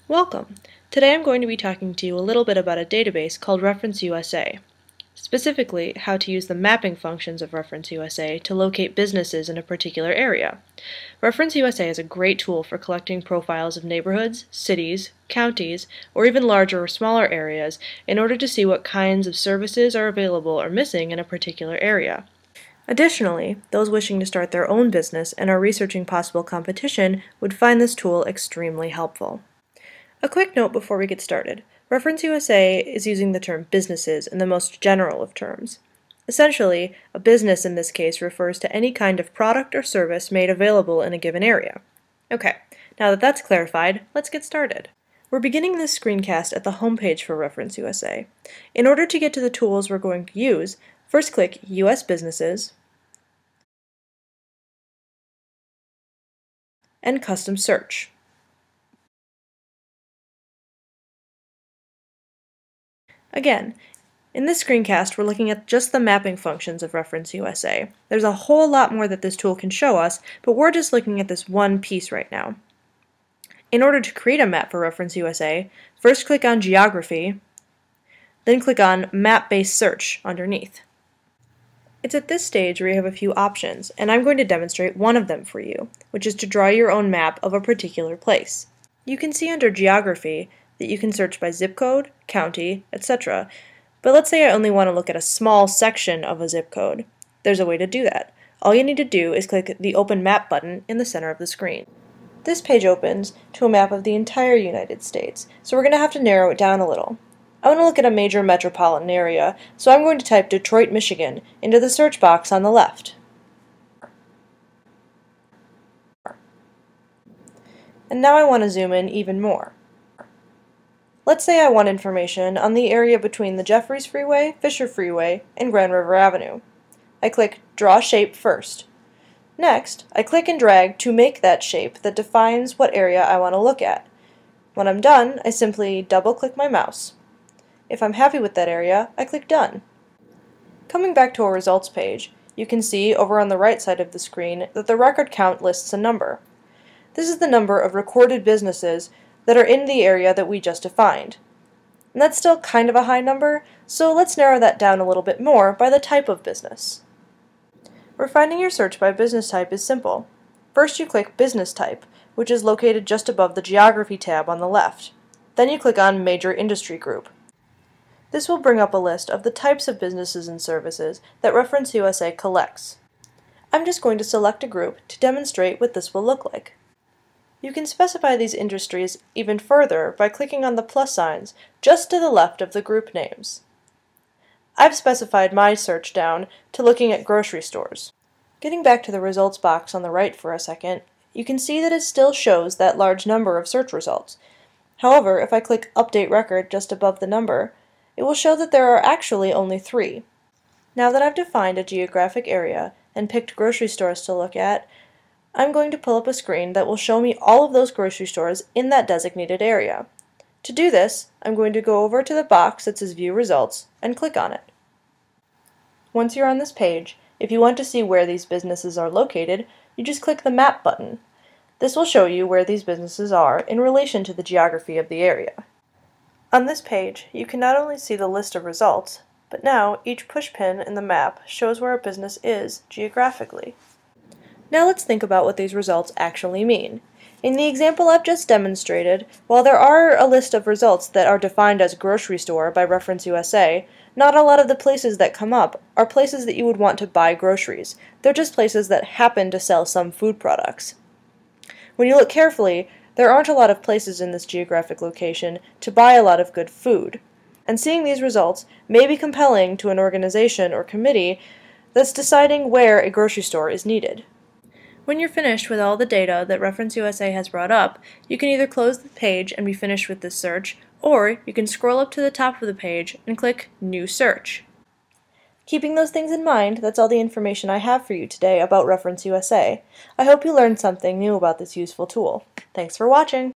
Welcome! Today I'm going to be talking to you a little bit about a database called Reference USA. Specifically, how to use the mapping functions of Reference USA to locate businesses in a particular area. Reference USA is a great tool for collecting profiles of neighborhoods, cities, counties, or even larger or smaller areas in order to see what kinds of services are available or missing in a particular area. Additionally, those wishing to start their own business and are researching possible competition would find this tool extremely helpful. A quick note before we get started. Reference USA is using the term businesses in the most general of terms. Essentially, a business in this case refers to any kind of product or service made available in a given area. Okay, now that that's clarified, let's get started. We're beginning this screencast at the home page for Reference USA. In order to get to the tools we're going to use, first click US Businesses and Custom Search. Again, in this screencast, we're looking at just the mapping functions of Reference USA. There's a whole lot more that this tool can show us, but we're just looking at this one piece right now. In order to create a map for Reference USA, first click on Geography, then click on Map-Based Search underneath. It's at this stage where you have a few options, and I'm going to demonstrate one of them for you, which is to draw your own map of a particular place. You can see under Geography that you can search by zip code, county, etc. But let's say I only want to look at a small section of a zip code. There's a way to do that. All you need to do is click the Open Map button in the center of the screen. This page opens to a map of the entire United States, so we're going to have to narrow it down a little. I want to look at a major metropolitan area, so I'm going to type Detroit, Michigan into the search box on the left. And now I want to zoom in even more. Let's say I want information on the area between the Jeffries Freeway, Fisher Freeway, and Grand River Avenue. I click Draw Shape first. Next, I click and drag to make that shape that defines what area I want to look at. When I'm done, I simply double-click my mouse. If I'm happy with that area, I click Done. Coming back to a results page, you can see over on the right side of the screen that the record count lists a number. This is the number of recorded businesses that are in the area that we just defined. And that's still kind of a high number, so let's narrow that down a little bit more by the type of business. Refining your search by business type is simple. First you click Business Type, which is located just above the Geography tab on the left. Then you click on Major Industry Group. This will bring up a list of the types of businesses and services that Reference USA collects. I'm just going to select a group to demonstrate what this will look like. You can specify these industries even further by clicking on the plus signs just to the left of the group names. I've specified my search down to looking at grocery stores. Getting back to the results box on the right for a second, you can see that it still shows that large number of search results. However, if I click Update Record just above the number, it will show that there are actually only 3. Now that I've defined a geographic area and picked grocery stores to look at, I'm going to pull up a screen that will show me all of those grocery stores in that designated area. To do this, I'm going to go over to the box that says View Results and click on it. Once you're on this page, if you want to see where these businesses are located, you just click the Map button. This will show you where these businesses are in relation to the geography of the area. On this page, you can not only see the list of results, but now each pushpin in the map shows where a business is geographically. Now let's think about what these results actually mean. In the example I've just demonstrated, while there are a list of results that are defined as grocery store by Reference USA, not a lot of the places that come up are places that you would want to buy groceries. They're just places that happen to sell some food products. When you look carefully, there aren't a lot of places in this geographic location to buy a lot of good food. And seeing these results may be compelling to an organization or committee that's deciding where a grocery store is needed. When you're finished with all the data that Reference USA has brought up, you can either close the page and be finished with this search, or you can scroll up to the top of the page and click New Search. Keeping those things in mind, that's all the information I have for you today about Reference USA. I hope you learned something new about this useful tool. Thanks for watching!